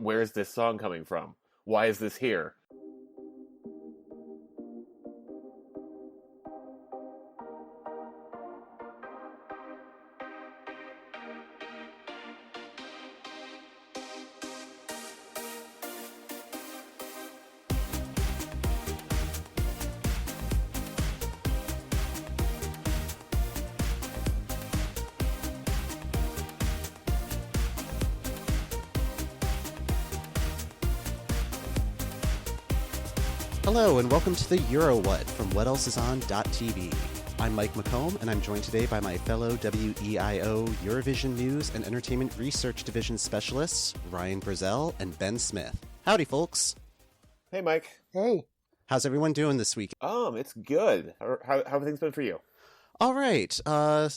where's this song coming from? Why is this here? Hello and welcome to the EuroWhat from whatelsison.tv. I'm Mike McComb and I'm joined today by my fellow WEIO Eurovision News and Entertainment Research Division specialists, Ryan Brazel and Ben Smith. Howdy, folks. Hey, Mike. Hey. How's everyone doing this week? It's good. How have things been for you? All right.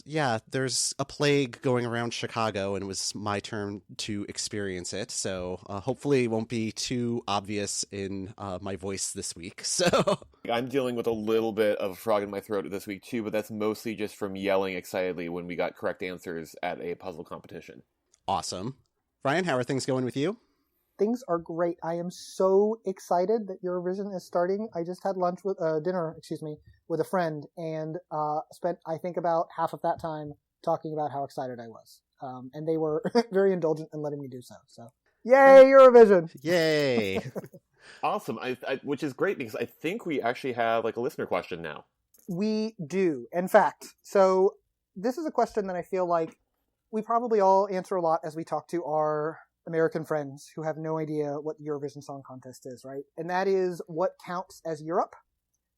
Yeah, there's a plague going around Chicago, and it was my turn to experience it. So hopefully it won't be too obvious in my voice this week. So I'm dealing with a little bit of a frog in my throat this week, too, but that's mostly just from yelling excitedly when we got correct answers at a puzzle competition. Awesome. Ryan, how are things going with you? Things are great. I am so excited that Eurovision is starting. I just had dinner with a friend and spent, I think, about half of that time talking about how excited I was. And they were very indulgent in letting me do so. So, yay, Eurovision! Yay! Awesome. Which is great because I think we actually have like a listener question now. We do, in fact. So this is a question that I feel like we probably all answer a lot as we talk to our American friends who have no idea what the Eurovision Song Contest is, right? And that is what counts as Europe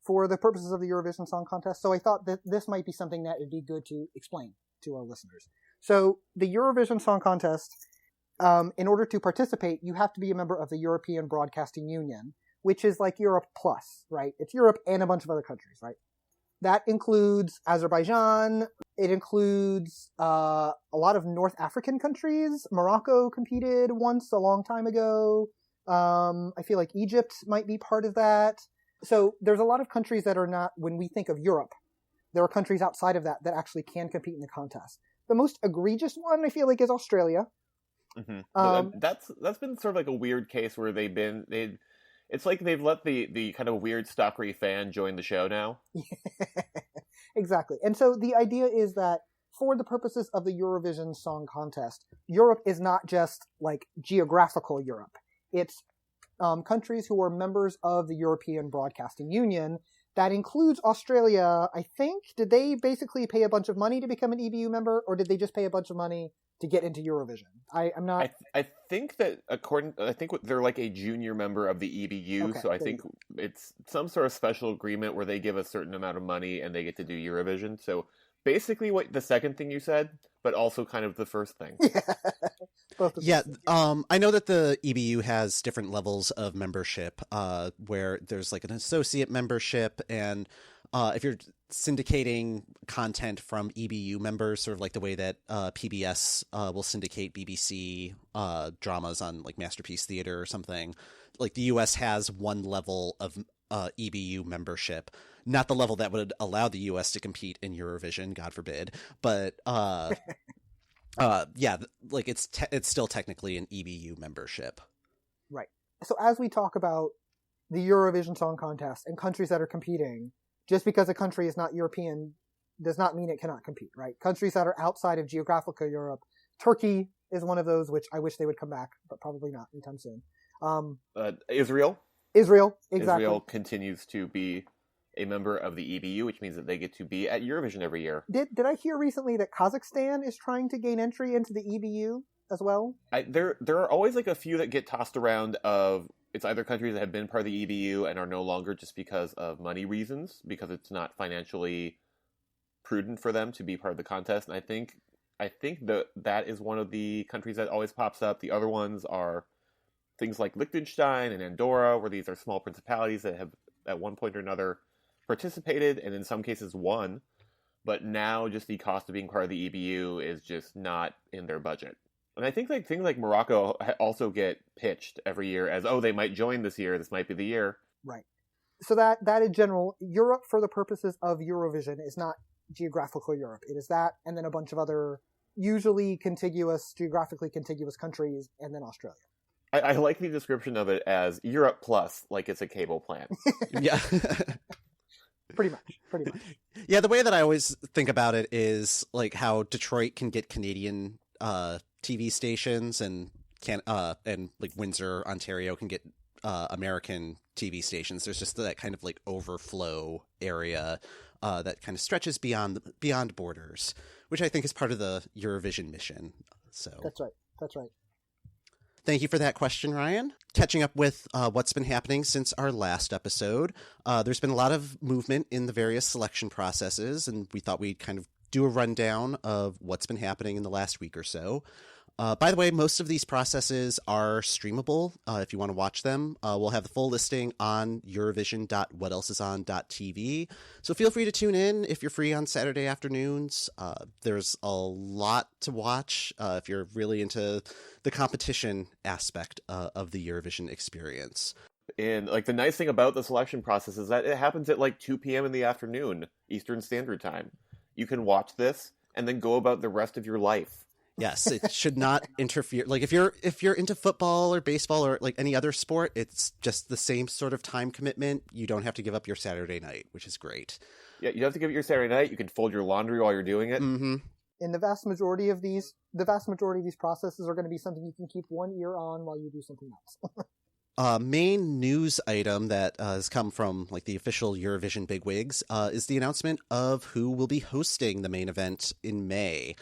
for the purposes of the Eurovision Song Contest. So I thought that this might be something that would be good to explain to our listeners. So the Eurovision Song Contest, in order to participate, you have to be a member of the European Broadcasting Union, which is like Europe Plus, right? It's Europe and a bunch of other countries, right? That includes Azerbaijan. It includes a lot of North African countries. Morocco competed once a long time ago. I feel like Egypt might be part of that. So there's a lot of countries that are not, when we think of Europe, there are countries outside of that that actually can compete in the contest. The most egregious one, I feel like, is Australia. Mm-hmm. That's been sort of like a weird case where it's like they've let the kind of weird stalkery fan join the show now. Exactly. And so the idea is that for the purposes of the Eurovision Song Contest, Europe is not just like geographical Europe. It's countries who are members of the European Broadcasting Union. That includes Australia, I think. Did they basically pay a bunch of money to become an EBU member, or did they just pay a bunch of money to get into Eurovision? I'm not. I think that they're like a junior member of the EBU, Okay, so I think it's some sort of special agreement where they give a certain amount of money and they get to do Eurovision. So basically, what the second thing you said, but also kind of the first thing. Yeah, I know that the EBU has different levels of membership, where there's like an associate membership, and if you're syndicating content from EBU members, sort of like the way that PBS will syndicate BBC dramas on like Masterpiece Theater or something, like the US has one level of EBU membership, not the level that would allow the US to compete in Eurovision, God forbid, but yeah, like it's still technically an EBU membership. Right. So as we talk about the Eurovision Song Contest and countries that are competing, just because a country is not European does not mean it cannot compete, right? Countries that are outside of geographical Europe, Turkey is one of those, which I wish they would come back, but probably not anytime soon. Israel, exactly. Israel continues to be a member of the EBU, which means that they get to be at Eurovision every year. Did I hear recently that Kazakhstan is trying to gain entry into the EBU as well? There are always like a few that get tossed around of it's either countries that have been part of the EBU and are no longer just because of money reasons, because it's not financially prudent for them to be part of the contest. And I think that is one of the countries that always pops up. The other ones are things like Liechtenstein and Andorra, where these are small principalities that have at one point or another participated and in some cases won, but now just the cost of being part of the EBU is just not in their budget. And I think like things like Morocco also get pitched every year as, oh, they might join this year, this might be the year. Right. So that in general, Europe for the purposes of Eurovision is not geographical Europe. It is that and then a bunch of other usually geographically contiguous countries and then Australia. I like the description of it as Europe Plus, like it's a cable plan. Yeah. Pretty much. Yeah, the way that I always think about it is like how Detroit can get Canadian TV stations and like Windsor, Ontario can get American TV stations. There's just that kind of like overflow area that kind of stretches beyond borders, which I think is part of the Eurovision mission. So That's right. Thank you for that question, Ryan. Catching up with what's been happening since our last episode, there's been a lot of movement in the various selection processes, and we thought we'd kind of do a rundown of what's been happening in the last week or so. By the way, most of these processes are streamable if you want to watch them. We'll have the full listing on Eurovision.whatelsison.tv. So feel free to tune in if you're free on Saturday afternoons. There's a lot to watch if you're really into the competition aspect of the Eurovision experience. And like the nice thing about the selection process is that it happens at like 2 p.m. in the afternoon, Eastern Standard Time. You can watch this and then go about the rest of your life. Yes, it should not interfere. Like if you're into football or baseball or like any other sport, it's just the same sort of time commitment. You don't have to give up your Saturday night, which is great. Yeah, you don't have to give up your Saturday night. You can fold your laundry while you're doing it. Mm-hmm. And the vast majority of these processes are going to be something you can keep one ear on while you do something else. Main news item that has come from like the official Eurovision bigwigs is the announcement of who will be hosting the main event in May.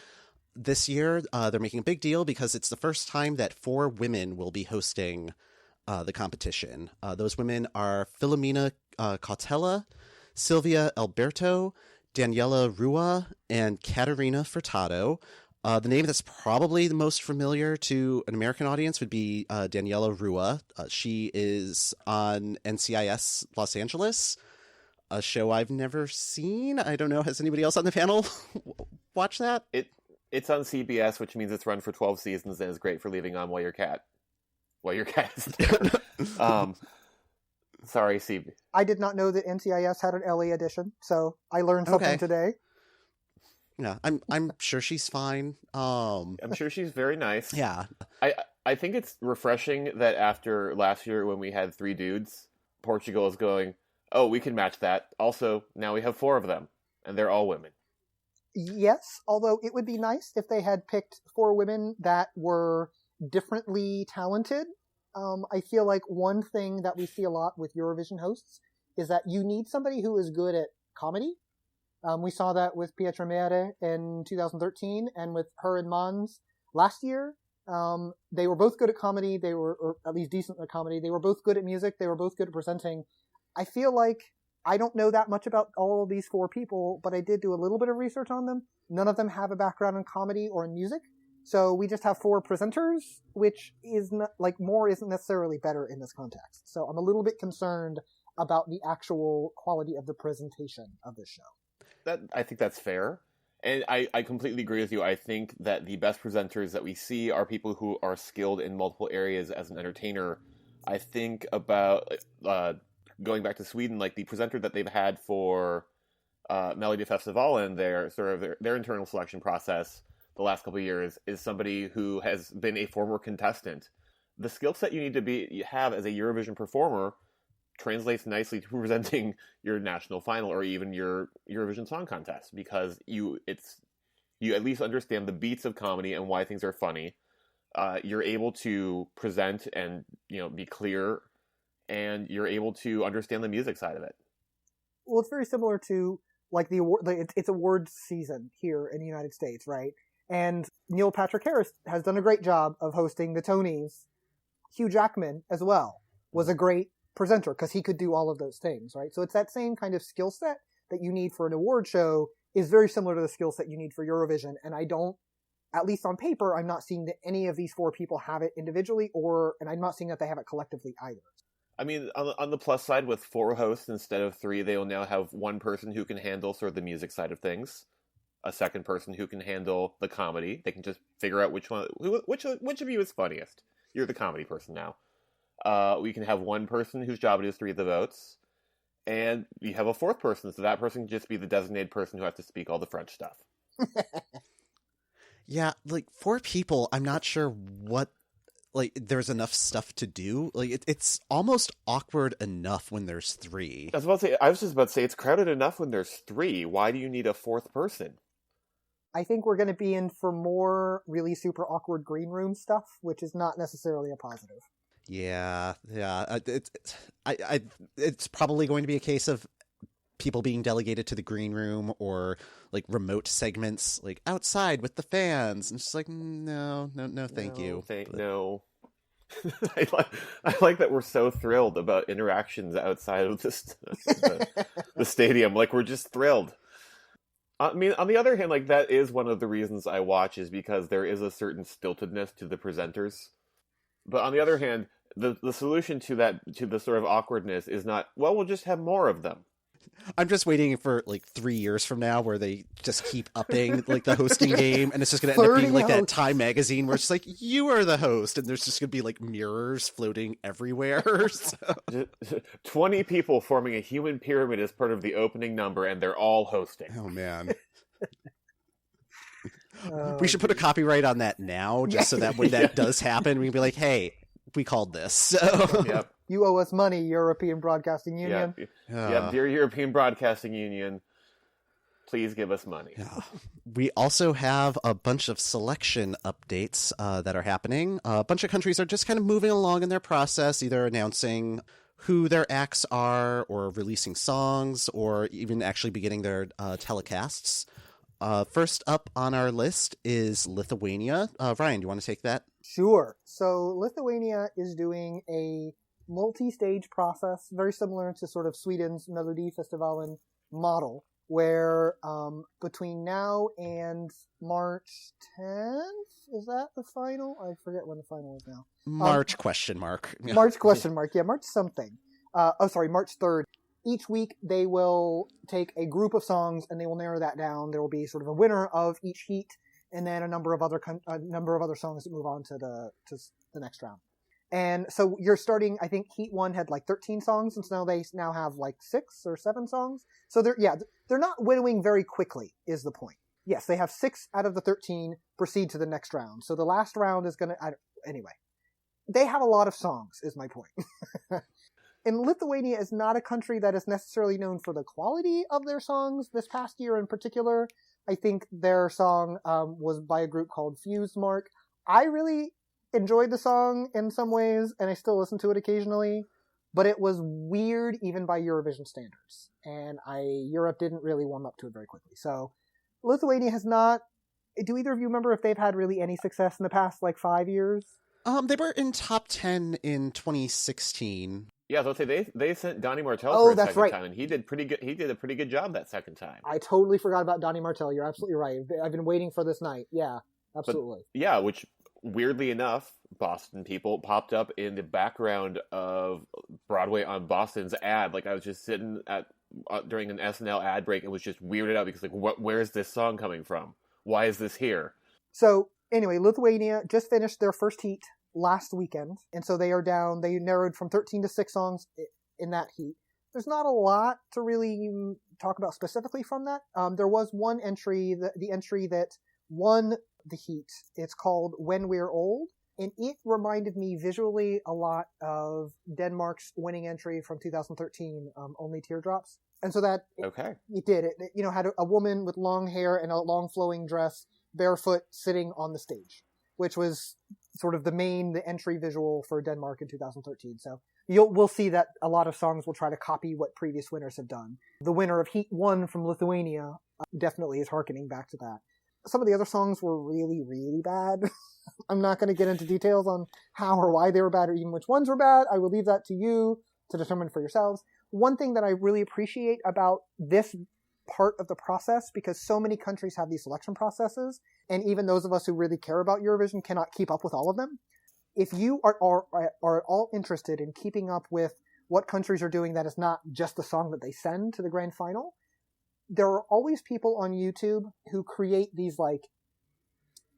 This year, they're making a big deal because it's the first time that 4 women will be hosting the competition. Those women are Filomena Cautela, Silvia Alberto, Daniela Rua, and Caterina Furtado. The name that's probably the most familiar to an American audience would be Daniela Rua. She is on NCIS Los Angeles, a show I've never seen. I don't know. Has anybody else on the panel watched that? It's on CBS, which means it's run for 12 seasons and is great for leaving on while your cat is there. Sorry, CB. I did not know that NCIS had an LA edition, so I learned something today. Yeah, I'm sure she's fine. I'm sure she's very nice. Yeah. I think it's refreshing that after last year when we had 3 dudes, Portugal is going, oh, we can match that. Also, now we have 4 of them, and they're all women. Yes, although it would be nice if they had picked 4 women that were differently talented. I feel like one thing that we see a lot with Eurovision hosts is that you need somebody who is good at comedy. We saw that with Pietra Mere in 2013 and with her and Mons last year. They were both good at comedy. They were, or at least decent at comedy. They were both good at music. They were both good at presenting. I feel like I don't know that much about all of these 4 people, but I did do a little bit of research on them. None of them have a background in comedy or in music. So we just have 4 presenters, which is not, like, more isn't necessarily better in this context. So I'm a little bit concerned about the actual quality of the presentation of this show. I think that's fair. And I completely agree with you. I think that the best presenters that we see are people who are skilled in multiple areas as an entertainer. I think about going back to Sweden, like the presenter that they've had for Melody Festival and their sort of their internal selection process the last couple of years is somebody who has been a former contestant. The skill set you need to have as a Eurovision performer translates nicely to presenting your national final or even your Eurovision Song Contest, because you at least understand the beats of comedy and why things are funny. You're able to present and be clear, and you're able to understand the music side of it. Well, it's very similar to like the award. It's awards season here in the United States, right? And Neil Patrick Harris has done a great job of hosting the Tonys. Hugh Jackman as well was a great presenter because he could do all of those things, right? So it's that same kind of skill set that you need for an award show is very similar to the skill set you need for Eurovision. And I don't, at least on paper, I'm not seeing that any of these 4 people have it individually, and I'm not seeing that they have it collectively either. I mean, on the plus side, with 4 hosts instead of 3, they will now have one person who can handle sort of the music side of things, a second person who can handle the comedy. They can just figure out which of you is funniest. You're the comedy person now. We can have one person whose job it is to read the votes, and we have a 4th person, so that person can just be the designated person who has to speak all the French stuff. Yeah, like 4 people, I'm not sure what like there's enough stuff to do. Like it's almost awkward enough when there's three. I was just about to say it's crowded enough when there's three. Why do you need a fourth person? I think we're going to be in for more really super awkward green room stuff, which is not necessarily a positive. Yeah. It's probably going to be a case of people being delegated to the green room or like remote segments like outside with the fans, and just like no, thank you. No. I like that we're so thrilled about interactions outside of the stadium. Like, we're just thrilled. I mean, on the other hand, like, that is one of the reasons I watch, is because there is a certain stiltedness to the presenters. But on the other hand, the solution to the sort of awkwardness is not, well, we'll just have more of them. I'm just waiting for like 3 years from now where they just keep upping like the hosting game, and it's just going to end up being like that Time magazine where it's like, you are the host, and there's just going to be like mirrors floating everywhere. So. 20 people forming a human pyramid as part of the opening number, and they're all hosting. Oh man. We should put a copyright on that now, just so that when that does happen, we can be like, hey, we called this. So. Yep. You owe us money, European Broadcasting Union. Yeah, dear European Broadcasting Union, please give us money. Yeah. We also have a bunch of selection updates that are happening. A bunch of countries are just kind of moving along in their process, either announcing who their acts are, or releasing songs, or even actually beginning their telecasts. First up on our list is Lithuania. Ryan, do you want to take that? Sure. So Lithuania is doing a multi-stage process, very similar to sort of Sweden's Melodifestivalen model, where between now and March 10th, is that the final? I forget when the final is now. March question mark. March question mark. Yeah, March something. March 3rd. Each week they will take a group of songs and they will narrow that down. There will be sort of a winner of each heat, and then a number of other songs that move on to the next round. And so you're starting, I think Heat 1 had like 13 songs, and so they now have like 6 or 7 songs. So they're not winnowing very quickly, is the point. Yes, they have 6 out of the 13 proceed to the next round. So the last round is going to, anyway. They have a lot of songs, is my point. And Lithuania is not a country that is necessarily known for the quality of their songs. This past year in particular, I think their song was by a group called Fuse Mark. I really enjoyed the song in some ways, and I still listen to it occasionally, but it was weird even by Eurovision standards, and Europe didn't really warm up to it very quickly. So Lithuania has not. Do either of you remember if they've had really any success in the past like 5 years? They were in top 10 in 2016. Yeah, so they sent Donny Martel for a second time, and he did pretty good. He did a pretty good job that second time. I totally forgot about Donny Martel. You're absolutely right. I've been waiting for this night. Yeah, absolutely. But, which weirdly enough, Boston people popped up in the background of Broadway on Boston's ad. Like, I was just sitting during an SNL ad break and was just weirded out because, like, where is this song coming from? Why is this here? So anyway, Lithuania just finished their first heat last weekend, and so they are down. They narrowed from 13 to 6 songs in that heat. There's not a lot to really talk about specifically from that. There was one entry, the entry that won the heat. It's called When We're Old, and it reminded me visually a lot of Denmark's winning entry from 2013, Only Teardrops. And so that it did. It had a woman with long hair and a long flowing dress, barefoot, sitting on the stage, which was sort of the entry visual for Denmark in 2013. So we'll see that a lot of songs will try to copy what previous winners have done. The winner of Heat 1 from Lithuania definitely is hearkening back to that. Some of the other songs were really, really bad. I'm not going to get into details on how or why they were bad or even which ones were bad. I will leave that to you to determine for yourselves. One thing that I really appreciate about this part of the process, because so many countries have these selection processes, and even those of us who really care about Eurovision cannot keep up with all of them. If you are at all interested in keeping up with what countries are doing that is not just the song that they send to the grand final, there are always people on YouTube who create these like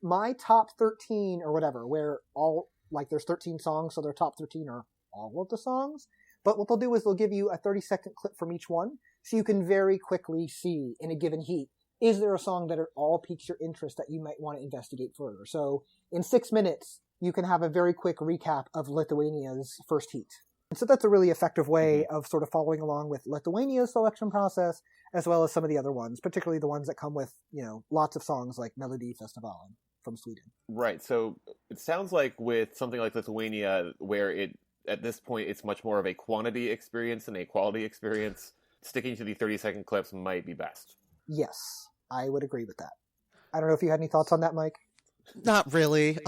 my top 13 or whatever, where all like there's 13 songs, so their top 13 are all of the songs. But what they'll do is they'll give you a 30-second clip from each one, so you can very quickly see in a given heat, is there a song that at all piques your interest that you might want to investigate further? So in 6 minutes, you can have a very quick recap of Lithuania's first heat. And so that's a really effective way of sort of following along with Lithuania's selection process, as well as some of the other ones, particularly the ones that come with, lots of songs like Melody Festivalen from Sweden. Right. So it sounds like with something like Lithuania, where at this point it's much more of a quantity experience than a quality experience, sticking to the 30-second clips might be best. Yes, I would agree with that. I don't know if you had any thoughts on that, Mike. Not really.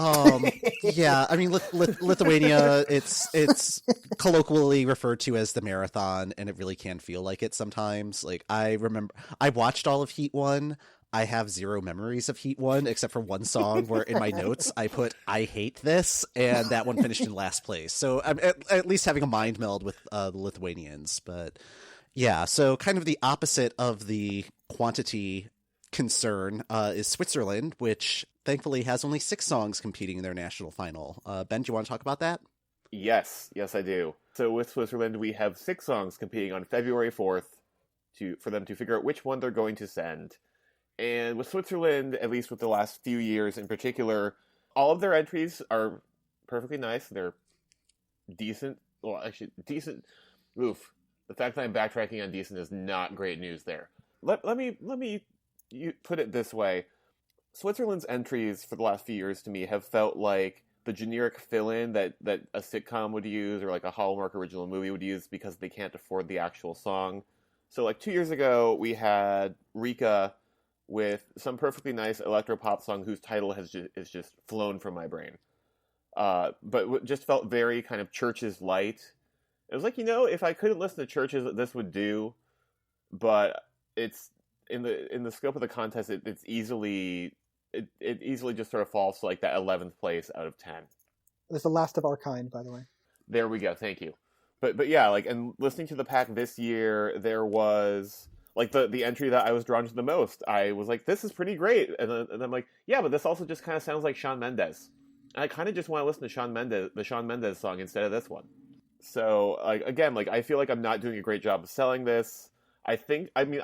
Yeah, I mean, Lithuania, it's colloquially referred to as the marathon, and it really can feel like it sometimes. Like, I remember, I watched all of Heat 1. I have zero memories of Heat 1, except for one song where in my notes I put, I hate this, and that one finished in last place. So I'm at least having a mind meld with the Lithuanians. But yeah, so kind of the opposite of the quantity concern is Switzerland, which thankfully has only 6 songs competing in their national final. Ben, do you want to talk about that? Yes, I do. So with Switzerland, we have 6 songs competing on February 4th for them to figure out which one they're going to send. And with Switzerland, at least with the last few years in particular, all of their entries are perfectly nice. They're decent. Well, actually, decent. Oof. The fact that I'm backtracking on decent is not great news there. Let me put it this way. Switzerland's entries for the last few years to me have felt like the generic fill-in that a sitcom would use or like a Hallmark original movie would use because they can't afford the actual song. So like 2 years ago, we had Rika with some perfectly nice electro-pop song whose title is just flown from my brain. But just felt very kind of Churches light. It was like, if I couldn't listen to Churches, this would do. But it's in the scope of the contest, it easily just sort of falls to like that 11th place out of 10. It's the last of our kind, by the way. There we go. Thank you. But yeah, like, and listening to the pack this year, there was like the entry that I was drawn to the most. I was like, this is pretty great. And I'm like, yeah, but this also just kind of sounds like Shawn Mendes. And I kind of just want to listen to the Shawn Mendes song instead of this one. So like, again, like, I feel like I'm not doing a great job of selling this. I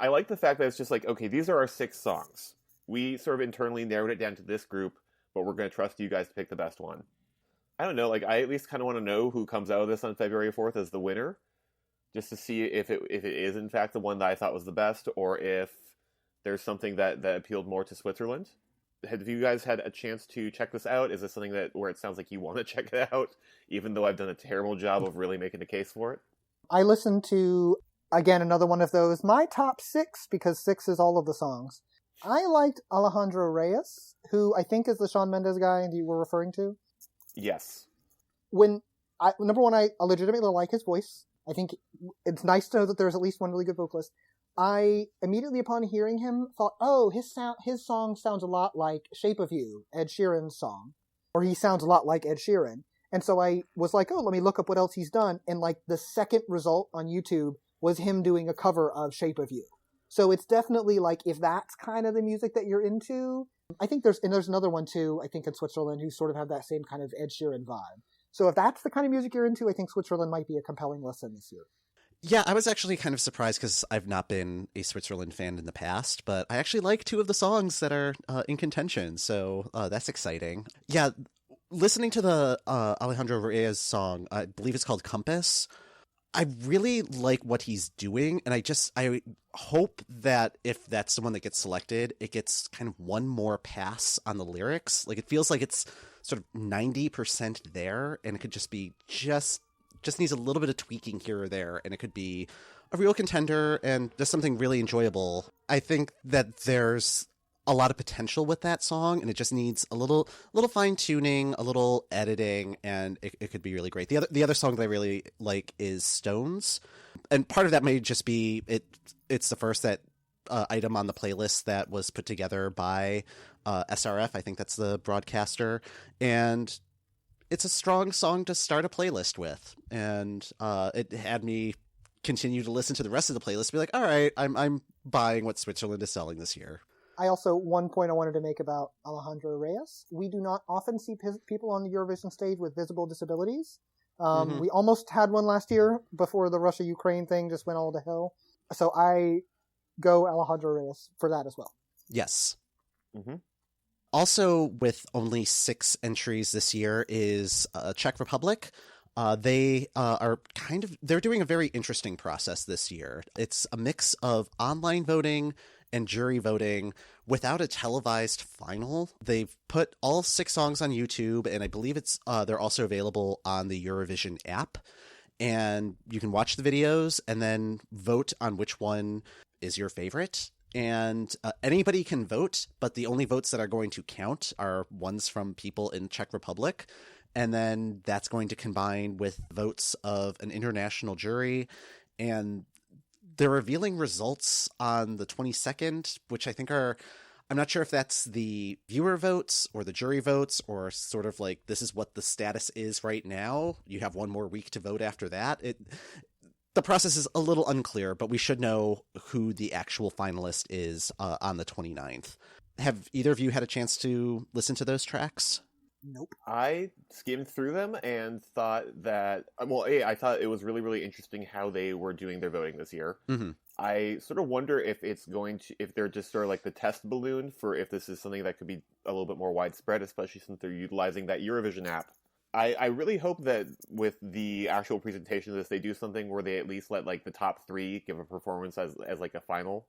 like the fact that it's just like, okay, these are our 6 songs. We sort of internally narrowed it down to this group, but we're going to trust you guys to pick the best one. I don't know, like, I at least kind of want to know who comes out of this on February 4th as the winner, just to see if it is in fact the one that I thought was the best, or if there's something that appealed more to Switzerland. Have you guys had a chance to check this out? Is this something where it sounds like you want to check it out, even though I've done a terrible job of really making a case for it? I listened to, again, another one of those, my top 6, because 6 is all of the songs. I liked Alejandro Reyes, who I think is the Shawn Mendes guy you were referring to. Yes. Number one, I legitimately like his voice. I think it's nice to know that there's at least one really good vocalist. I immediately upon hearing him thought, oh, his song sounds a lot like Shape of You, Ed Sheeran's song. Or he sounds a lot like Ed Sheeran. And so I was like, oh, let me look up what else he's done. And like the second result on YouTube was him doing a cover of Shape of You. So it's definitely like, if that's kind of the music that you're into, I think there's another one too, I think in Switzerland, who sort of have that same kind of Ed Sheeran vibe. So if that's the kind of music you're into, I think Switzerland might be a compelling listen this year. Yeah, I was actually kind of surprised because I've not been a Switzerland fan in the past, but I actually like 2 of the songs that are in contention, so that's exciting. Yeah, listening to the Alejandro Reyes song, I believe it's called Compass, I really like what he's doing, and I hope that if that's the one that gets selected, it gets kind of one more pass on the lyrics. Like, it feels like it's sort of 90% there, and it could just be just needs a little bit of tweaking here or there, and it could be a real contender and just something really enjoyable. I think that there's a lot of potential with that song, and it just needs a little fine-tuning, a little editing, and it could be really great. The other song that I really like is Stones, and part of that may just be it's the first item on the playlist that was put together by SRF. I think that's the broadcaster, and it's a strong song to start a playlist with, and it had me continue to listen to the rest of the playlist and be like, all right, I'm buying what Switzerland is selling this year. I also, one point I wanted to make about Alejandro Reyes, we do not often see people on the Eurovision stage with visible disabilities. We almost had one last year before the Russia-Ukraine thing just went all to hell. So I go Alejandro Reyes for that as well. Yes. Mm-hmm. Also, with only 6 entries this year is Czech Republic. They are they're doing a very interesting process this year. It's a mix of online voting and jury voting without a televised final. They've put all 6 songs on YouTube, and I believe they're also available on the Eurovision app. And you can watch the videos and then vote on which one is your favorite. And anybody can vote, but the only votes that are going to count are ones from people in Czech Republic. And then that's going to combine with votes of an international jury. And they're revealing results on the 22nd, which I think I'm not sure if that's the viewer votes or the jury votes, or sort of like, this is what the status is right now. You have one more week to vote after that. The process is a little unclear, but we should know who the actual finalist is on the 29th. Have either of you had a chance to listen to those tracks? Nope. I skimmed through them and thought that, I thought it was really, really interesting how they were doing their voting this year. Mm-hmm. I sort of wonder if if they're just sort of like the test balloon for if this is something that could be a little bit more widespread, especially since they're utilizing that Eurovision app. I really hope that with the actual presentation of this, they do something where they at least let like the top 3 give a performance as like a final.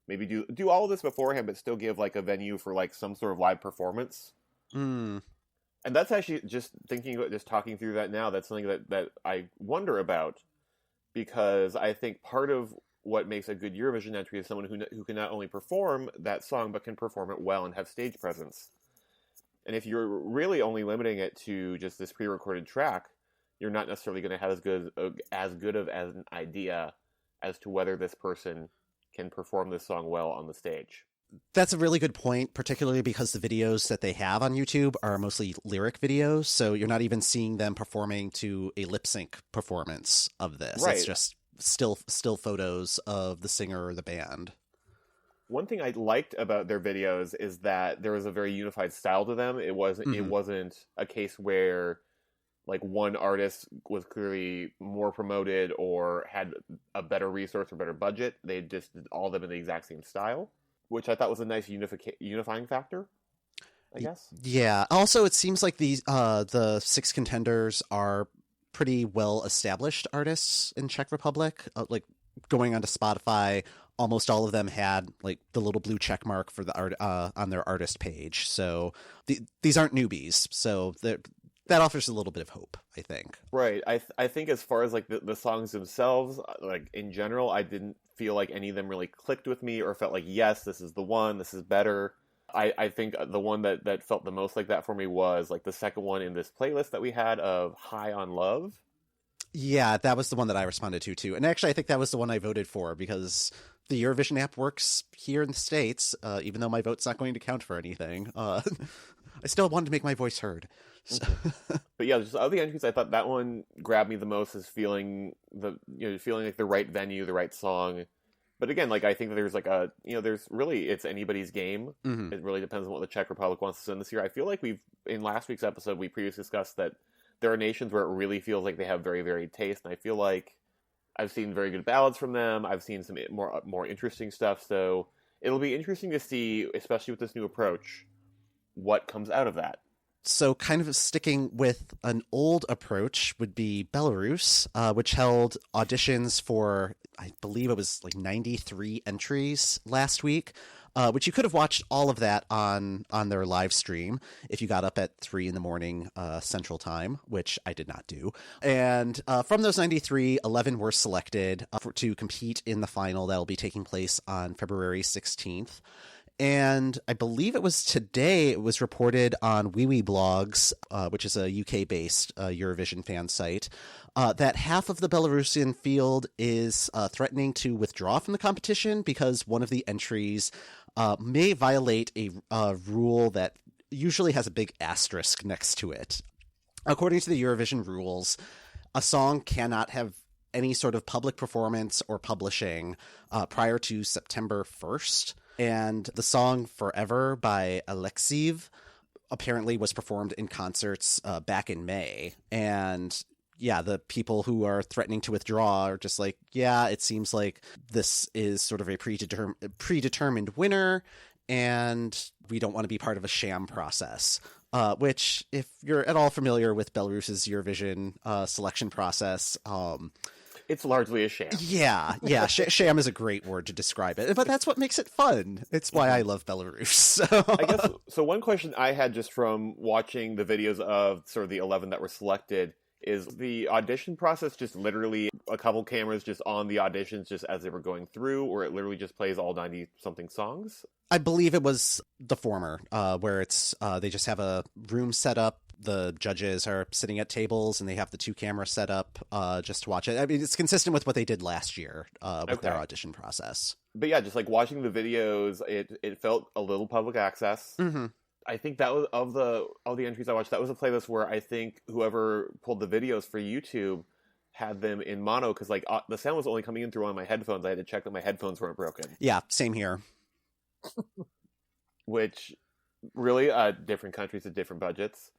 Maybe do all of this beforehand, but still give like a venue for like some sort of live performance. Mm. And that's actually just talking through that now. That's something that I wonder about, because I think part of what makes a good Eurovision entry is someone who can not only perform that song, but can perform it well and have stage presence. And if you're really only limiting it to just this pre-recorded track, you're not necessarily going to have as good of an idea as to whether this person can perform this song well on the stage. That's a really good point, particularly because the videos that they have on YouTube are mostly lyric videos, so you're not even seeing them performing to a lip sync performance of this. Right. It's just still photos of the singer or the band. One thing I liked about their videos is that there was a very unified style to them. It wasn't a case where like one artist was clearly more promoted or had a better resource or better budget. They just did all of them in the exact same style, which I thought was a nice unifying factor, I guess. Yeah. Also, it seems like the 6 contenders are pretty well established artists in Czech Republic. Like going onto Spotify, almost all of them had like the little blue check mark for the art on their artist page. So these aren't newbies. So that offers a little bit of hope, I think. Right. I think as far as like the songs themselves, like in general, I didn't feel like any of them really clicked with me or felt like, yes, this is the one, this is better. I think the one that felt the most like that for me was like the second one in this playlist that we had of High on Love. Yeah, that was the one that I responded to too. And actually, I think that was the one I voted for because the Eurovision app works here in the States, even though my vote's not going to count for anything. I still wanted to make my voice heard. So. But yeah, just of the entries, I thought that one grabbed me the most, as feeling like the right venue, the right song. But again, like I think that there's like there's really, it's anybody's game. Mm-hmm. It really depends on what the Czech Republic wants to send this year. I feel like in last week's episode, we previously discussed that there are nations where it really feels like they have very varied taste, and I feel like I've seen very good ballads from them. I've seen some more interesting stuff. So it'll be interesting to see, especially with this new approach, what comes out of that. So kind of sticking with an old approach would be Belarus, which held auditions for, I believe it was like 93 entries last week, which you could have watched all of that on their live stream if you got up at 3 a.m. Central Time, which I did not do. And from those 93, 11 were selected to compete in the final that will be taking place on February 16th. And I believe it was today it was reported on WeWe Blogs, which is a UK-based Eurovision fan site, that half of the Belarusian field is threatening to withdraw from the competition because one of the entries may violate a rule that usually has a big asterisk next to it. According to the Eurovision rules, a song cannot have any sort of public performance or publishing prior to September 1st. And the song Forever by Alexeev apparently was performed in concerts back in May. And yeah, the people who are threatening to withdraw are just like, yeah, it seems like this is sort of a predetermined winner. and we don't want to be part of a sham process. Which, if you're at all familiar with Belarus's Eurovision selection process, it's largely a sham. Yeah. Sham is a great word to describe it, but that's what makes it fun. It's why I love Belarus. So. I guess so. One question I had just from watching the videos of sort of the 11 that were selected is the audition process just literally a couple cameras just on the auditions just as they were going through, or it literally just plays all 90 something songs? I believe it was the former, where it's they just have a room set up. The judges are sitting at tables and they have the 2 cameras set up just to watch it. I mean, it's consistent with what they did last year with their audition process. But yeah, just like watching the videos, it felt a little public access. Mm-hmm. I think that was of the entries I watched. That was a playlist where I think whoever pulled the videos for YouTube had them in mono because like the sound was only coming in through one of my headphones. I had to check that my headphones weren't broken. Yeah, same here. Which really, different countries have different budgets.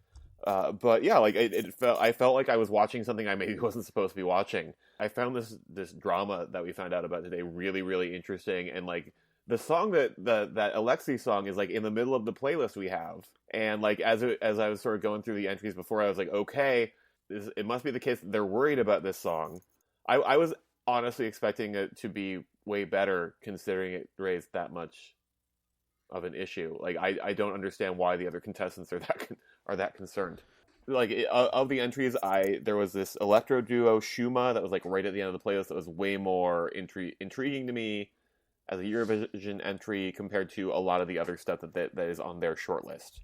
But yeah, like I felt like I was watching something I maybe wasn't supposed to be watching. I found this drama that we found out about today really, really interesting, and like. The song that Alexei song is like in the middle of the playlist we have, and like as I was sort of going through the entries before, I was like, okay, it must be the case that they're worried about this song. I was honestly expecting it to be way better, considering it raised that much of an issue. Like I don't understand why the other contestants are that concerned. Like of the entries, there was this electro duo Shuma that was like right at the end of the playlist that was way more intriguing to me as a Eurovision entry compared to a lot of the other stuff that is on their shortlist.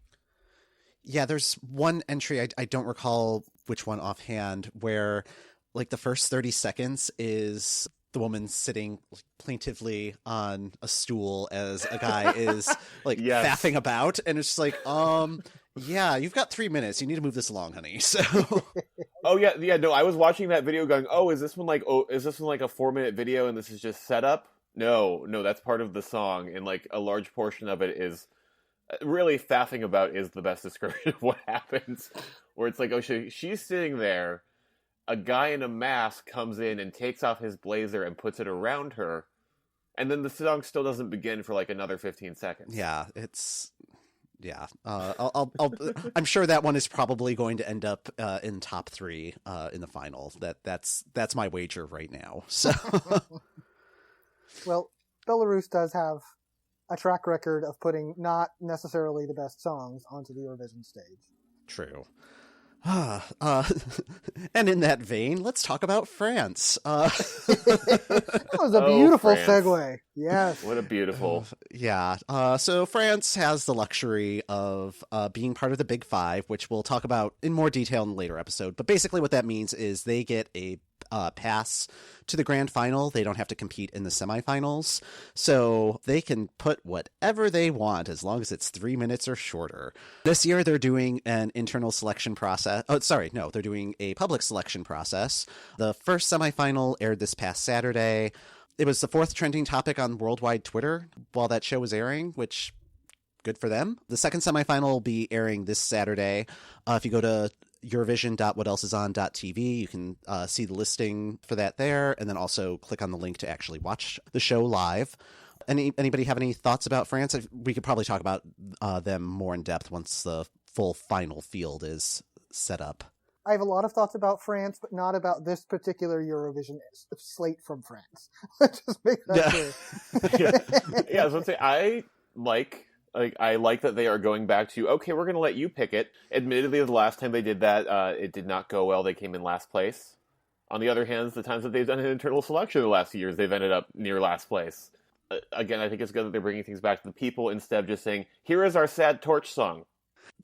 Yeah, there's one entry, I don't recall which one offhand, where like the first 30 seconds is the woman sitting plaintively on a stool as a guy is like faffing about, and it's just like, yeah, you've got 3 minutes. You need to move this along, honey. So. Oh yeah. No, I was watching that video going, is this one like a 4-minute video and this is just set up? No, that's part of the song, and like a large portion of it is really faffing about is the best description of what happens. Where it's like, she's sitting there, a guy in a mask comes in and takes off his blazer and puts it around her, and then the song still doesn't begin for like another 15 seconds. Yeah, I'm sure that one is probably going to end up in top 3 in the final. That's my wager right now. So. Well, Belarus does have a track record of putting not necessarily the best songs onto the Eurovision stage. True. And in that vein, let's talk about France. That was a beautiful segue. Yes. What a beautiful. Yeah. So France has the luxury of being part of the Big Five, which we'll talk about in more detail in a later episode. But basically what that means is they get a pass to the grand final. They don't have to compete in the semifinals. So they can put whatever they want as long as it's 3 minutes or shorter. This year they're doing an internal selection process. They're doing a public selection process. The first semifinal aired this past Saturday. It was the 4th trending topic on worldwide Twitter while that show was airing, which good for them. The second semifinal will be airing this Saturday. If you go to Eurovision.whatelsison.tv, you can see the listing for that there, and then also click on the link to actually watch the show live. Anybody have any thoughts about France? We could probably talk about them more in depth once the full final field is set up. I have a lot of thoughts about France, but not about this particular Eurovision slate from France. Let's just make that clear. Yeah, I was going to say, I like that they are going back to, okay, we're going to let you pick it. Admittedly, the last time they did that, it did not go well. They came in last place. On the other hand, the times that they've done an internal selection the last few years, they've ended up near last place. Again, I think it's good that they're bringing things back to the people instead of just saying, here is our sad torch song.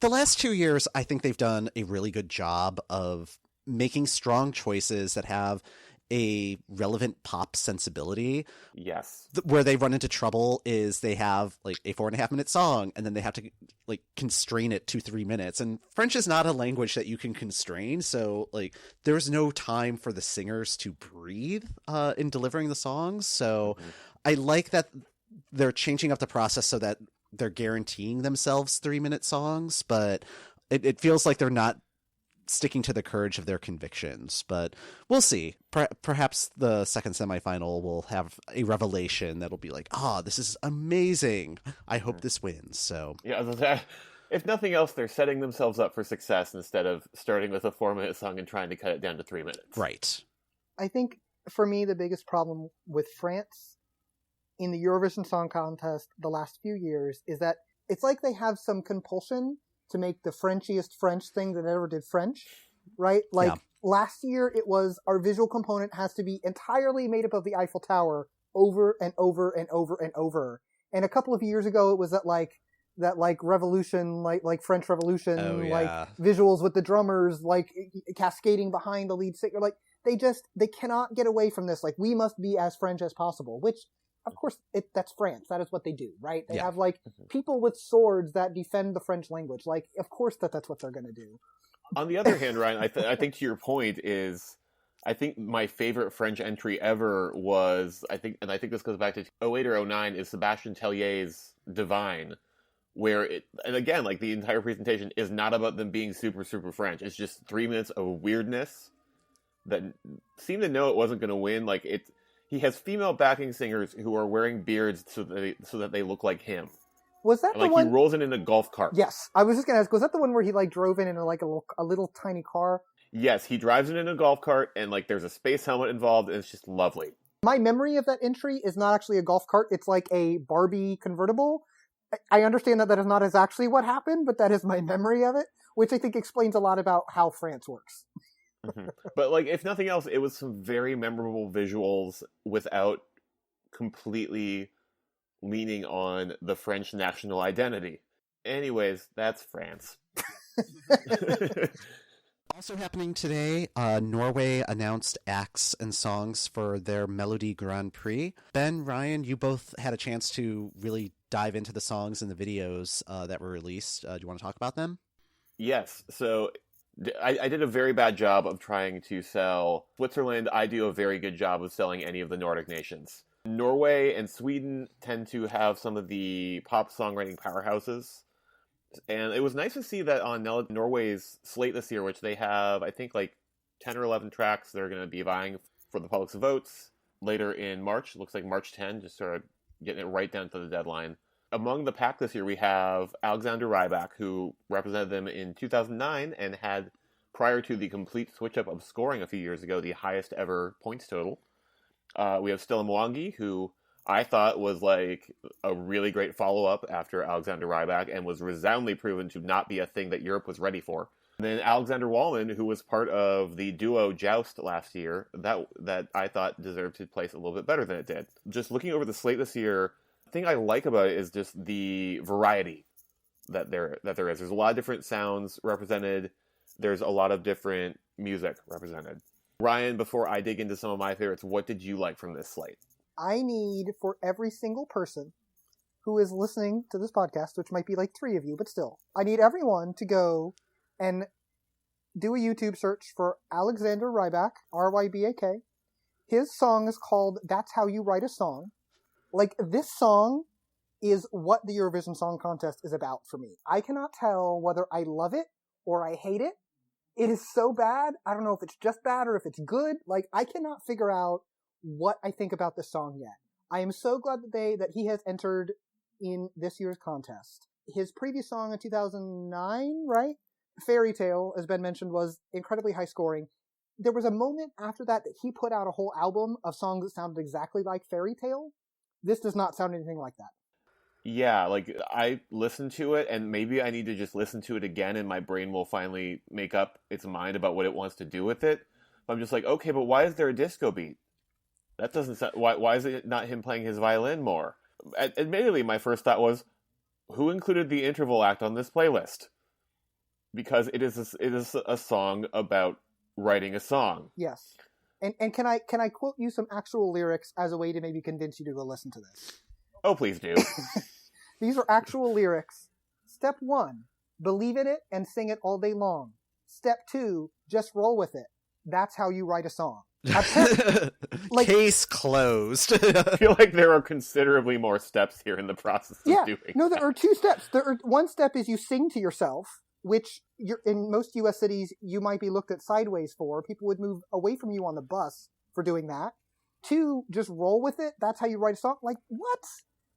The last 2 years, I think they've done a really good job of making strong choices that have a relevant pop sensibility. Yes. Where they run into trouble is they have like a 4.5-minute song and then they have to like constrain it to 3 minutes. And French is not a language that you can constrain. So like there's no time for the singers to breathe in delivering the songs. So I like that they're changing up the process so that they're guaranteeing themselves 3-minute songs, but it feels like they're not sticking to the courage of their convictions. But we'll see. Perhaps the second semifinal will have a revelation that'll be like, this is amazing. I hope this wins. So yeah, if nothing else, they're setting themselves up for success instead of starting with a 4-minute song and trying to cut it down to 3 minutes. Right. I think for me, the biggest problem with France in the Eurovision Song Contest the last few years is that it's like they have some compulsion to make the Frenchiest French thing that ever did French, right? Like last year it was our visual component has to be entirely made up of the Eiffel Tower over and over and over and over. And a couple of years ago it was that revolution, like French Revolution, like visuals with the drummers, like cascading behind the lead singer. Like they cannot get away from this. Like we must be as French as possible, which of course that's France. That is what they do, right? They have like people with swords that defend the French language. Like of course that's what they're going to do. On the other hand, Ryan, I think to your point is, I think my favorite French entry ever was, I think this goes back to 2008 or 2009, is Sébastien Tellier's Divine, where and again, like the entire presentation is not about them being super, super French. It's just 3 minutes of weirdness that seemed to know it wasn't going to win. Like he has female backing singers who are wearing beards so that they look like him. Was that the one? He rolls in a golf cart. Yes, I was just going to ask. Was that the one where he like drove in a little tiny car? Yes, he drives in a golf cart, and like there's a space helmet involved, and it's just lovely. My memory of that entry is not actually a golf cart; it's like a Barbie convertible. I understand that is not exactly what happened, but that is my memory of it, which I think explains a lot about how France works. Mm-hmm. But like, if nothing else, it was some very memorable visuals without completely leaning on the French national identity. Anyways, that's France. Also happening today, Norway announced acts and songs for their Melody Grand Prix. Ben, Ryan, you both had a chance to really dive into the songs and the videos that were released. Do you want to talk about them? Yes. So I did a very bad job of trying to sell Switzerland. I do a very good job of selling any of the Nordic nations. Norway and Sweden tend to have some of the pop songwriting powerhouses. And it was nice to see that on Norway's slate this year, which they have, I think, like 10 or 11 tracks they're going to be vying for the public's votes later in March. It looks like March 10, just sort of getting it right down to the deadline. Among the pack this year, we have Alexander Rybak, who represented them in 2009 and had, prior to the complete switch-up of scoring a few years ago, the highest ever points total. We have Stella Mwangi, who I thought was like a really great follow-up after Alexander Rybak and was resoundingly proven to not be a thing that Europe was ready for. And then Alexander Wallman, who was part of the duo Joust last year, that I thought deserved to place a little bit better than it did. Just looking over the slate this year, the thing I like about it is just the variety that there is. There's a lot of different sounds represented. There's a lot of different music represented. Ryan, before I dig into some of my favorites, what did you like from this slate? I need for every single person who is listening to this podcast, which might be like 3 of you, but still, I need everyone to go and do a YouTube search for Alexander Rybak, R-Y-B-A-K. His song is called That's How You Write a Song. Like, this song is what the Eurovision Song Contest is about for me. I cannot tell whether I love it or I hate it. It is so bad. I don't know if it's just bad or if it's good. Like, I cannot figure out what I think about this song yet. I am so glad that he has entered in this year's contest. His previous song in 2009, right? Fairy Tale, as Ben mentioned, was incredibly high scoring. There was a moment after that he put out a whole album of songs that sounded exactly like Fairy Tale. This does not sound anything like that. Yeah, like I listened to it and maybe I need to just listen to it again and my brain will finally make up its mind about what it wants to do with it. But I'm just like, okay, but why is there a disco beat? That doesn't sound... Why is it not him playing his violin more? Admittedly, my first thought was, who included the interval act on this playlist? Because it is a song about writing a song. Yes. And can I quote you some actual lyrics as a way to maybe convince you to go listen to this? Oh, please do. These are actual lyrics. Step 1, believe in it and sing it all day long. Step 2, just roll with it. That's how you write a song. Like, case closed. I feel like there are considerably more steps here in the process of doing no, there are 2 steps. One step is you sing to yourself, which in most U.S. cities you might be looked at sideways for. People would move away from you on the bus for doing that. 2, just roll with it. That's how you write a song. Like, what?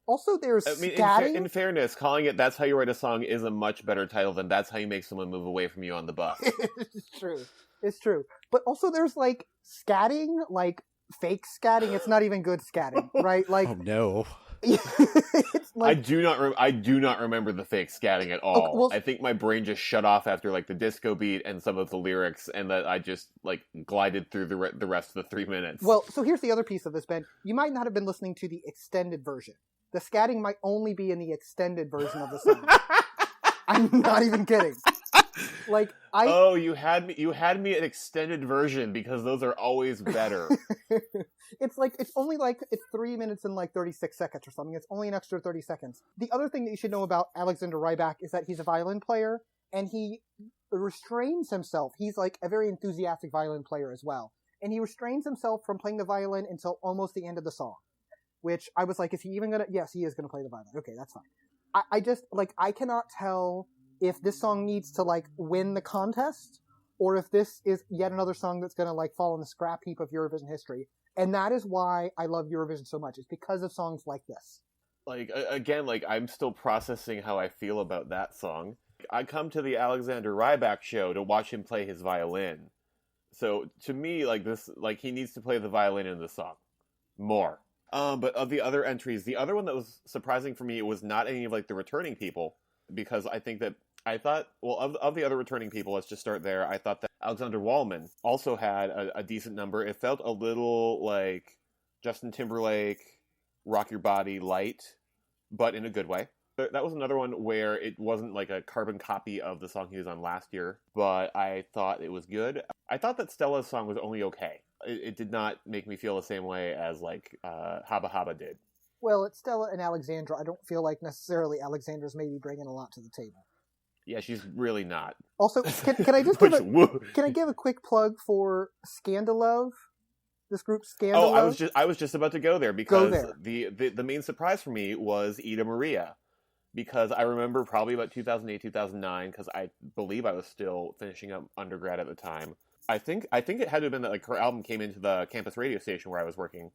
Also, there's scatting. In fairness, calling it "That's How You Write a Song" is a much better title than "That's How You Make Someone Move Away from You on the Bus." It's true. But also there's, like, scatting, like, fake scatting. It's not even good scatting, right? Like, oh, no. It's like, I do not remember the fake scatting at all. Okay, well, I think my brain just shut off after like the disco beat and some of the lyrics, and that I just like glided through the rest of the 3 minutes. Well, so here's the other piece of this, Ben. You might not have been listening to the extended version. The scatting might only be in the extended version of the song. I'm not even kidding. Like, you had me an extended version because those are always better. It's 3 minutes and like 36 seconds or something. It's only an extra 30 seconds. The other thing that you should know about Alexander Rybak is that he's a violin player and he restrains himself. He's like a very enthusiastic violin player as well. And he restrains himself from playing the violin until almost the end of the song. Which I was like, is he even gonna? Yes, he is gonna play the violin. Okay, that's fine. I just, like, I cannot tell if this song needs to, like, win the contest, or if this is yet another song that's gonna, like, fall in the scrap heap of Eurovision history. And that is why I love Eurovision so much. It's because of songs like this. Like, again, like, I'm still processing how I feel about that song. I come to the Alexander Rybak show to watch him play his violin. So, to me, like, this, like, he needs to play the violin in the song. More. But of the other entries, the other one that was surprising for me was not any of, like, the returning people, because of the other returning people, let's just start there, I thought that Alexander Wallman also had a decent number. It felt a little like Justin Timberlake, Rock Your Body light, but in a good way. That was another one where it wasn't like a carbon copy of the song he was on last year, but I thought it was good. I thought that Stella's song was only okay. It did not make me feel the same way as, like, Haba Haba did. Well, it's Stella and Alexandra. I don't feel like necessarily Alexandra's maybe bringing a lot to the table. Yeah, she's really not. Also, can I just give a quick plug for Scandalove? This group, Scandalove? Oh, I was just about to go there because the main surprise for me was Ida Maria. Because I remember probably about 2008, 2009, because I believe I was still finishing up undergrad at the time. I think it had to have been that, like, her album came into the campus radio station where I was working,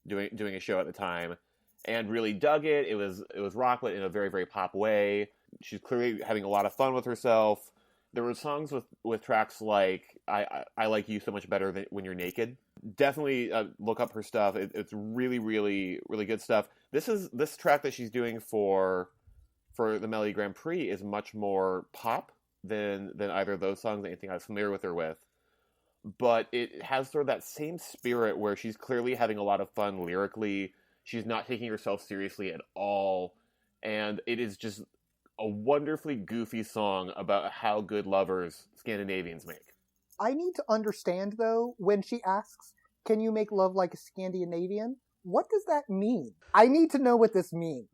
doing a show at the time, and really dug it. It was rocklet in a very, very pop way. She's clearly having a lot of fun with herself. There were songs with tracks like I Like You So Much Better Than When You're Naked. Definitely look up her stuff. It's really, really, really good stuff. This track that she's doing for the Melody Grand Prix is much more pop than either of those songs, anything I was familiar with her with. But it has sort of that same spirit where she's clearly having a lot of fun lyrically. She's not taking herself seriously at all. And it is just a wonderfully goofy song about how good lovers Scandinavians make. I need to understand, though, when she asks, can you make love like a Scandinavian? What does that mean? I need to know what this means.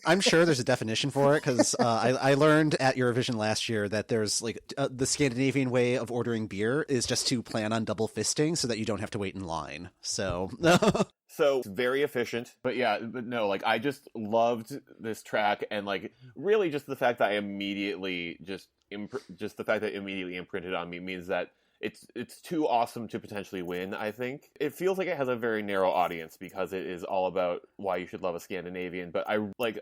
I'm sure there's a definition for it, because I learned at Eurovision last year that there's like the Scandinavian way of ordering beer is just to plan on double fisting so that you don't have to wait in line. So it's very efficient. But no, like, I just loved this track, and like really just the fact that I immediately imprinted on me means that it's too awesome to potentially win, I think. It feels like it has a very narrow audience because it is all about why you should love a Scandinavian. But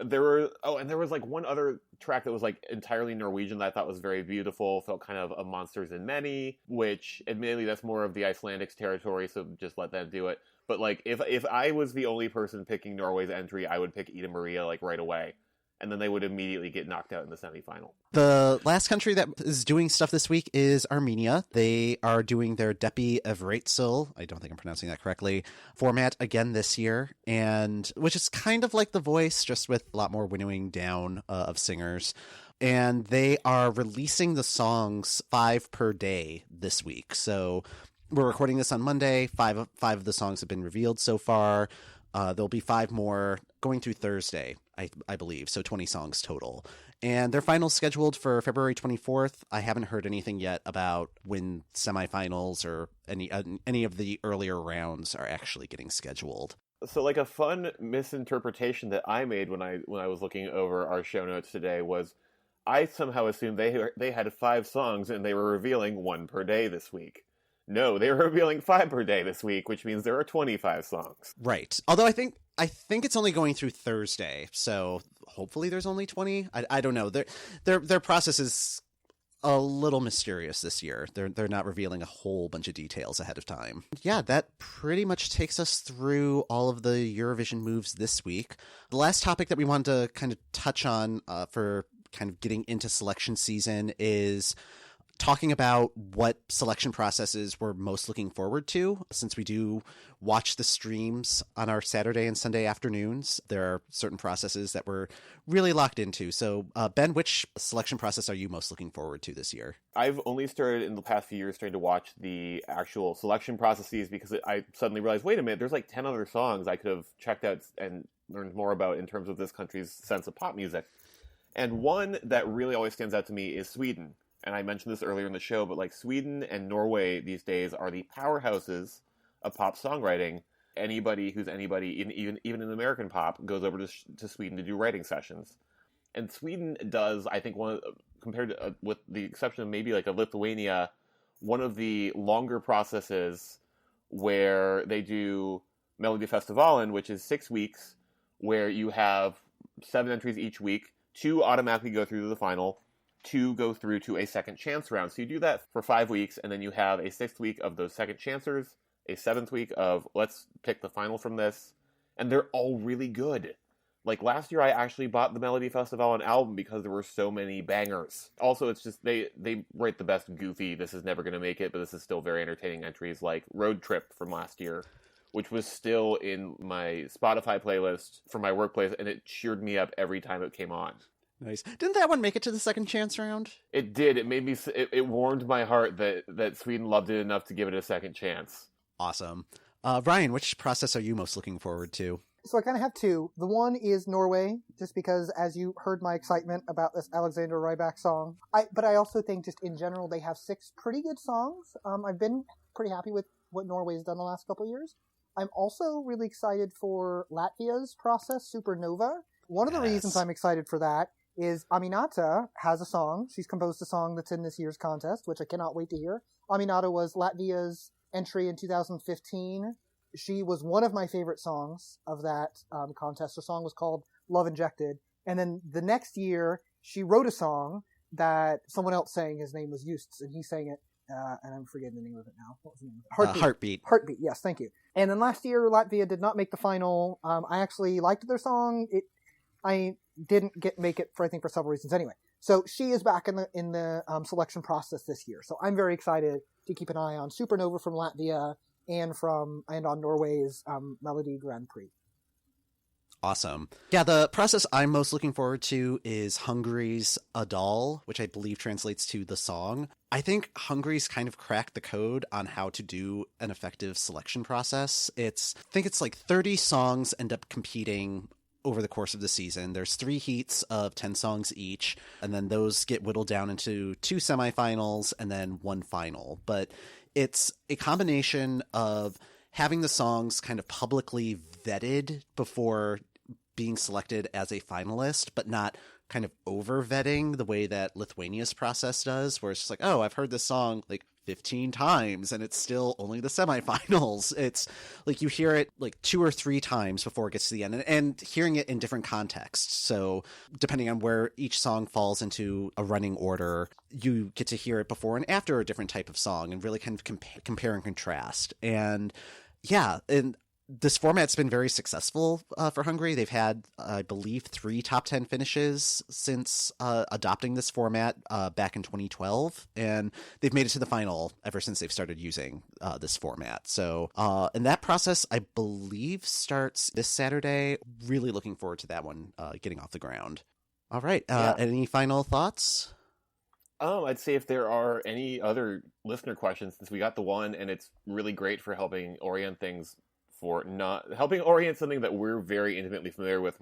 there was like one other track that was like entirely Norwegian that I thought was very beautiful, felt kind of a Monsters and Many, which admittedly that's more of the Icelandics territory, so just let them do it. But like if I was the only person picking Norway's entry, I would pick Ida Maria like right away. And then they would immediately get knocked out in the semifinal. The last country that is doing stuff this week is Armenia. They are doing their Depi Evreitsil, I don't think I'm pronouncing that correctly, format again this year, and which is kind of like The Voice, just with a lot more winnowing down of singers. And they are releasing the songs 5 per day this week. So we're recording this on Monday. Five of the songs have been revealed so far. There'll be 5 more going through Thursday, I believe, so 20 songs total. And their finals scheduled for February 24th. I haven't heard anything yet about when semifinals or any of the earlier rounds are actually getting scheduled. So, like, a fun misinterpretation that I made when I was looking over our show notes today was I somehow assumed they had 5 songs and they were revealing 1 per day this week. No, they were revealing 5 per day this week, which means there are 25 songs. Right. Although I think it's only going through Thursday, so hopefully there's only 20. I don't know. Their process is a little mysterious this year. They're not revealing a whole bunch of details ahead of time. Yeah, that pretty much takes us through all of the Eurovision moves this week. The last topic that we wanted to kind of touch on for kind of getting into selection season is talking about what selection processes we're most looking forward to. Since we do watch the streams on our Saturday and Sunday afternoons, there are certain processes that we're really locked into. So, Ben, which selection process are you most looking forward to this year? I've only started in the past few years trying to watch the actual selection processes because I suddenly realized, wait a minute, there's like 10 other songs I could have checked out and learned more about in terms of this country's sense of pop music. And one that really always stands out to me is Sweden. And I mentioned this earlier in the show, but like Sweden and Norway these days are the powerhouses of pop songwriting. Anybody who's anybody, even in American pop, goes over to Sweden to do writing sessions. And Sweden does, I think, compared to, with the exception of maybe like a Lithuania, one of the longer processes where they do Melodifestivalen, which is 6 weeks, where you have 7 entries each week. 2 automatically go through to the final. 2 go through to a second chance round. So you do that for 5 weeks, and then you have a 6th week of those second chancers, a 7th week of let's pick the final from this, and they're all really good. Like last year, I actually bought the Melodifestivalen album because there were so many bangers. Also, it's just they write the best goofy, this is never going to make it, but this is still very entertaining entries, like Road Trip from last year, which was still in my Spotify playlist for my workplace, and it cheered me up every time it came on. Nice. Didn't that one make it to the second chance round? It did. It made me. It warmed my heart that Sweden loved it enough to give it a second chance. Awesome. Ryan, which process are you most looking forward to? So I kind of have 2. The one is Norway, just because, as you heard my excitement about this Alexander Rybak song. But I also think just in general, they have 6 pretty good songs. I've been pretty happy with what Norway's done the last couple of years. I'm also really excited for Latvia's process, Supernova. One of the reasons I'm excited for that is Aminata has a song. She's composed a song that's in this year's contest, which I cannot wait to hear. Aminata was Latvia's entry in 2015. She was one of my favorite songs of that contest. Her song was called Love Injected. And then the next year, she wrote a song that someone else sang. His name was Justus, and he sang it. And I'm forgetting the name of it now. What was the name of it? Heartbeat. Heartbeat, yes, thank you. And then last year, Latvia did not make the final. I actually liked their song. I didn't make it for, I think, for several reasons. Anyway, so she is back in the selection process this year. So I'm very excited to keep an eye on Supernova from Latvia and on Norway's Melody Grand Prix. Awesome. Yeah, the process I'm most looking forward to is Hungary's Adal, which I believe translates to the song. I think Hungary's kind of cracked the code on how to do an effective selection process. I think it's like 30 songs end up competing over the course of the season. There's 3 heats of 10 songs each, and then those get whittled down into 2 semifinals and then 1 final. But it's a combination of having the songs kind of publicly vetted before being selected as a finalist, but not kind of over vetting the way that Lithuania's process does, where it's just like, oh, I've heard this song like 15 times and it's still only the semifinals. It's like you hear it like 2 or 3 times before it gets to the end, and hearing it in different contexts. So depending on where each song falls into a running order, you get to hear it before and after a different type of song and really kind of compare and contrast. And yeah, and this format's been very successful for Hungary. They've had, I believe, 3 top 10 finishes since adopting this format back in 2012, and they've made it to the final ever since they've started using this format. So, and that process, I believe, starts this Saturday. Really looking forward to that one getting off the ground. All right. Any final thoughts? I'd say if there are any other listener questions, since we got the one, and it's really great for helping orient things. For not helping orient something that we're very intimately familiar with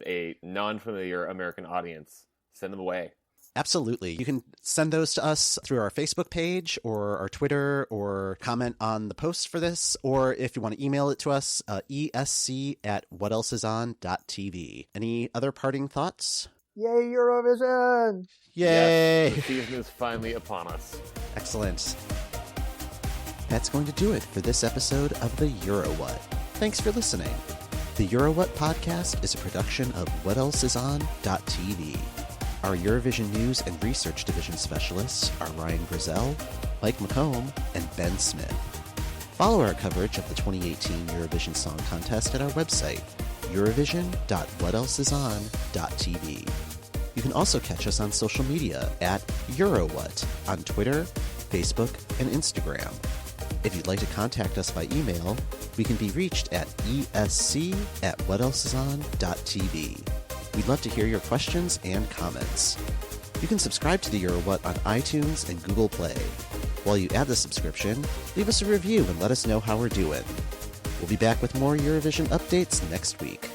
a non-familiar American audience. Send them away. Absolutely. You can send those to us through our Facebook page or our Twitter, or comment on the post for this, or if you want to email it to us, esc@whatelseison.tv. Any other parting thoughts? Yay, Eurovision! Yay! Yes, the season is finally upon us. Excellent. That's going to do it for this episode of the EuroWhat. Thanks for listening. The EuroWhat Podcast is a production of whatelsison.tv. Our Eurovision News and Research Division specialists are Ryan Grizel, Mike McComb, and Ben Smith. Follow our coverage of the 2018 Eurovision Song Contest at our website, eurovision.whatelsison.tv. You can also catch us on social media at EuroWhat on Twitter, Facebook, and Instagram. If you'd like to contact us by email, we can be reached at esc@whatelsison.tv. We'd love to hear your questions and comments. You can subscribe to the EuroWhat on iTunes and Google Play. While you add the subscription, leave us a review and let us know how we're doing. We'll be back with more Eurovision updates next week.